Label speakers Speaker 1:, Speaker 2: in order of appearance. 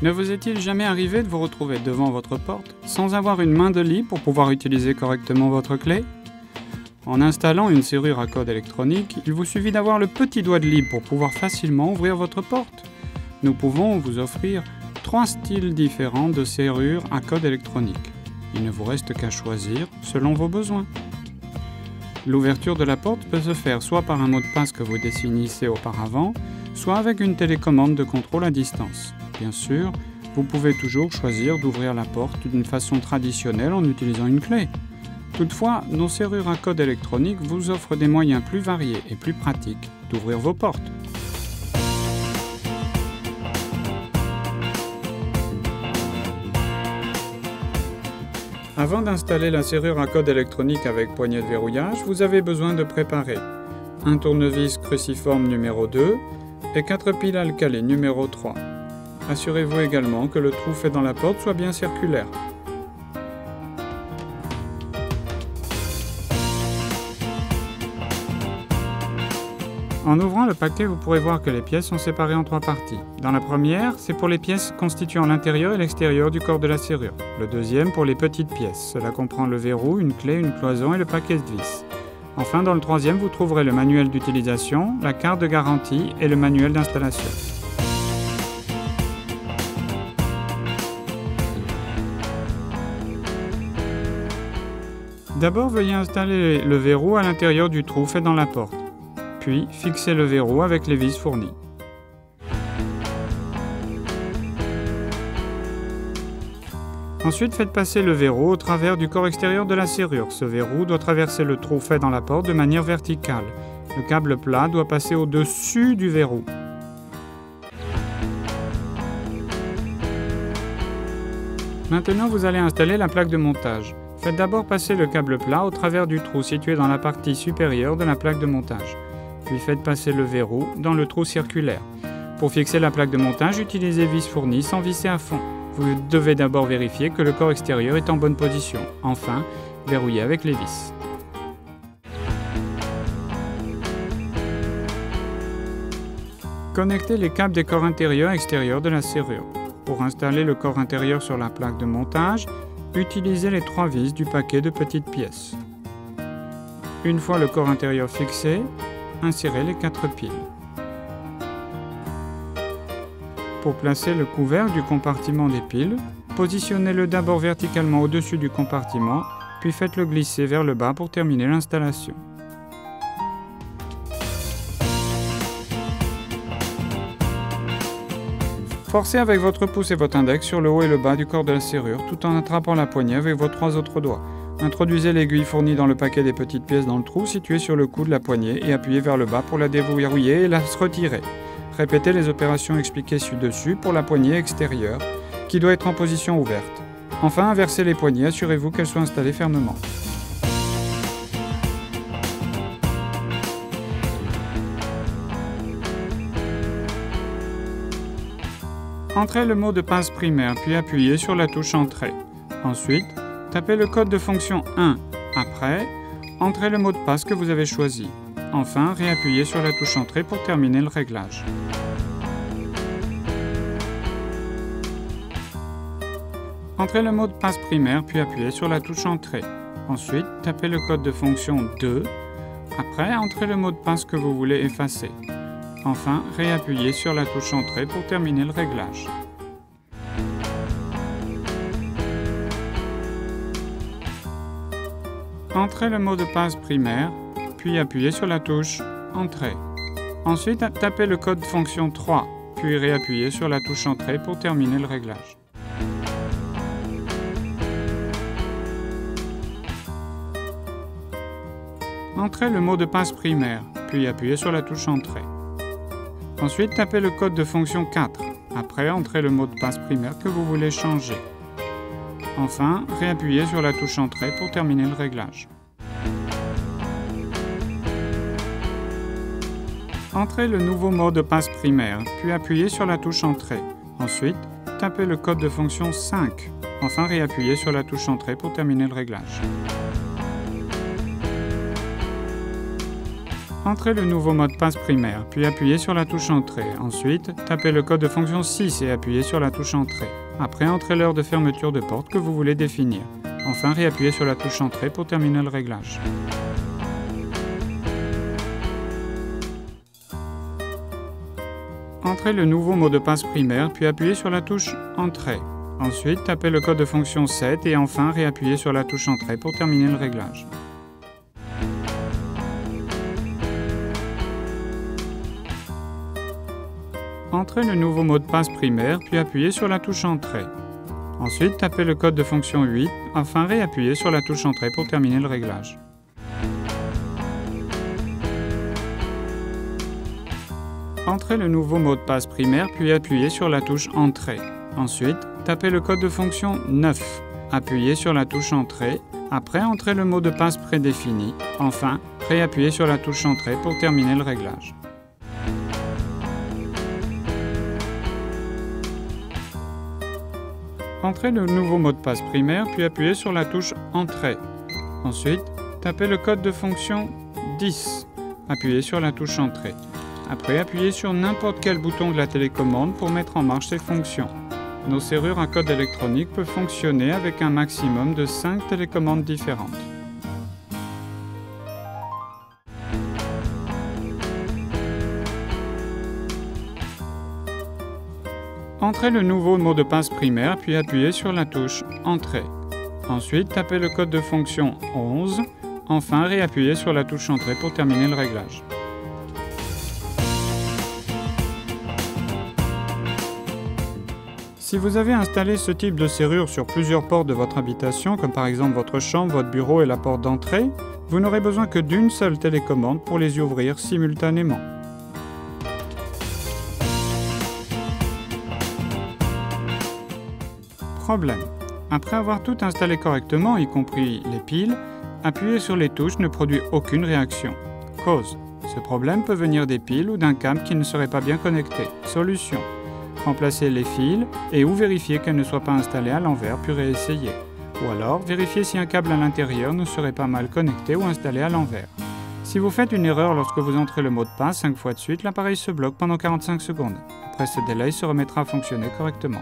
Speaker 1: Ne vous est-il jamais arrivé de vous retrouver devant votre porte sans avoir une main de libre pour pouvoir utiliser correctement votre clé? En installant une serrure à code électronique, il vous suffit d'avoir le petit doigt de libre pour pouvoir facilement ouvrir votre porte. Nous pouvons vous offrir 3 styles différents de serrures à code électronique. Il ne vous reste qu'à choisir selon vos besoins. L'ouverture de la porte peut se faire soit par un mot de passe que vous définissez auparavant, soit avec une télécommande de contrôle à distance. Bien sûr, vous pouvez toujours choisir d'ouvrir la porte d'une façon traditionnelle en utilisant une clé. Toutefois, nos serrures à code électronique vous offrent des moyens plus variés et plus pratiques d'ouvrir vos portes. Avant d'installer la serrure à code électronique avec poignée de verrouillage, vous avez besoin de préparer un tournevis cruciforme numéro 2 et 4 piles alcalées numéro 3. Assurez-vous également que le trou fait dans la porte soit bien circulaire. En ouvrant le paquet, vous pourrez voir que les pièces sont séparées en 3 parties. Dans la première, c'est pour les pièces constituant l'intérieur et l'extérieur du corps de la serrure. Le deuxième pour les petites pièces. Cela comprend le verrou, une clé, une cloison et le paquet de vis. Enfin, dans le troisième, vous trouverez le manuel d'utilisation, la carte de garantie et le manuel d'installation. D'abord, veuillez installer le verrou à l'intérieur du trou fait dans la porte. Puis, fixez le verrou avec les vis fournies. Ensuite, faites passer le verrou au travers du corps extérieur de la serrure. Ce verrou doit traverser le trou fait dans la porte de manière verticale. Le câble plat doit passer au-dessus du verrou. Maintenant, vous allez installer la plaque de montage. Faites d'abord passer le câble plat au travers du trou situé dans la partie supérieure de la plaque de montage. Puis faites passer le verrou dans le trou circulaire. Pour fixer la plaque de montage, utilisez vis fournies sans visser à fond. Vous devez d'abord vérifier que le corps extérieur est en bonne position. Enfin, verrouillez avec les vis. Connectez les câbles des corps intérieur et extérieur de la serrure. Pour installer le corps intérieur sur la plaque de montage, utilisez les 3 vis du paquet de petites pièces. Une fois le corps intérieur fixé, insérez les 4 piles. Pour placer le couvercle du compartiment des piles, positionnez-le d'abord verticalement au-dessus du compartiment, puis faites-le glisser vers le bas pour terminer l'installation. Forcez avec votre pouce et votre index sur le haut et le bas du corps de la serrure, tout en attrapant la poignée avec vos 3 autres doigts. Introduisez l'aiguille fournie dans le paquet des petites pièces dans le trou situé sur le cou de la poignée et appuyez vers le bas pour la déverrouiller et la retirer. Répétez les opérations expliquées ci-dessus pour la poignée extérieure, qui doit être en position ouverte. Enfin, inversez les poignées, assurez-vous qu'elles soient installées fermement. Entrez le mot de passe primaire, puis appuyez sur la touche Entrée. Ensuite, tapez le code de fonction 1. Après, entrez le mot de passe que vous avez choisi. Enfin, réappuyez sur la touche Entrée pour terminer le réglage. Entrez le mot de passe primaire, puis appuyez sur la touche Entrée. Ensuite, tapez le code de fonction 2. Après, entrez le mot de passe que vous voulez effacer. Enfin, réappuyez sur la touche Entrée pour terminer le réglage. Entrez le mot de passe primaire, puis appuyez sur la touche Entrée. Ensuite, tapez le code fonction 3, puis réappuyez sur la touche Entrée pour terminer le réglage. Entrez le mot de passe primaire, puis appuyez sur la touche Entrée. Ensuite, tapez le code de fonction 4. Après, entrez le mot de passe primaire que vous voulez changer. Enfin, réappuyez sur la touche Entrée pour terminer le réglage. Entrez le nouveau mot de passe primaire, puis appuyez sur la touche Entrée. Ensuite, tapez le code de fonction 5. Enfin, réappuyez sur la touche Entrée pour terminer le réglage. Entrez le nouveau mot de passe primaire, puis appuyez sur la touche Entrée. Ensuite, tapez le code de fonction 6 et appuyez sur la touche Entrée. Après, entrez l'heure de fermeture de porte que vous voulez définir. Enfin, réappuyez sur la touche Entrée pour terminer le réglage. Entrez le nouveau mot de passe primaire, puis appuyez sur la touche Entrée. Ensuite, tapez le code de fonction 7 et enfin réappuyez sur la touche Entrée pour terminer le réglage. Entrez le nouveau mot de passe primaire, puis appuyez sur la touche Entrée. Ensuite, tapez le code de fonction 8, enfin réappuyez sur la touche Entrée pour terminer le réglage. Entrez le nouveau mot de passe primaire, puis appuyez sur la touche Entrée. Ensuite, tapez le code de fonction 9, appuyez sur la touche Entrée. Après, entrez le mot de passe prédéfini. Enfin, réappuyez sur la touche Entrée pour terminer le réglage. Entrez le nouveau mot de passe primaire, puis appuyez sur la touche Entrée. Ensuite, tapez le code de fonction 10. Appuyez sur la touche Entrée. Après, appuyez sur n'importe quel bouton de la télécommande pour mettre en marche ces fonctions. Nos serrures à code électronique peuvent fonctionner avec un maximum de 5 télécommandes différentes. Entrez le nouveau mot de passe primaire, puis appuyez sur la touche Entrée. Ensuite, tapez le code de fonction 11. Enfin, réappuyez sur la touche Entrée pour terminer le réglage. Si vous avez installé ce type de serrure sur plusieurs portes de votre habitation, comme par exemple votre chambre, votre bureau et la porte d'entrée, vous n'aurez besoin que d'une seule télécommande pour les y ouvrir simultanément. Problème. Après avoir tout installé correctement, y compris les piles, appuyer sur les touches ne produit aucune réaction. Cause. Ce problème peut venir des piles ou d'un câble qui ne serait pas bien connecté. Solution. Remplacez les fils et ou vérifiez qu'elles ne soient pas installées à l'envers puis réessayez. Ou alors, vérifiez si un câble à l'intérieur ne serait pas mal connecté ou installé à l'envers. Si vous faites une erreur lorsque vous entrez le mot de passe 5 fois de suite, l'appareil se bloque pendant 45 secondes. Après ce délai, il se remettra à fonctionner correctement.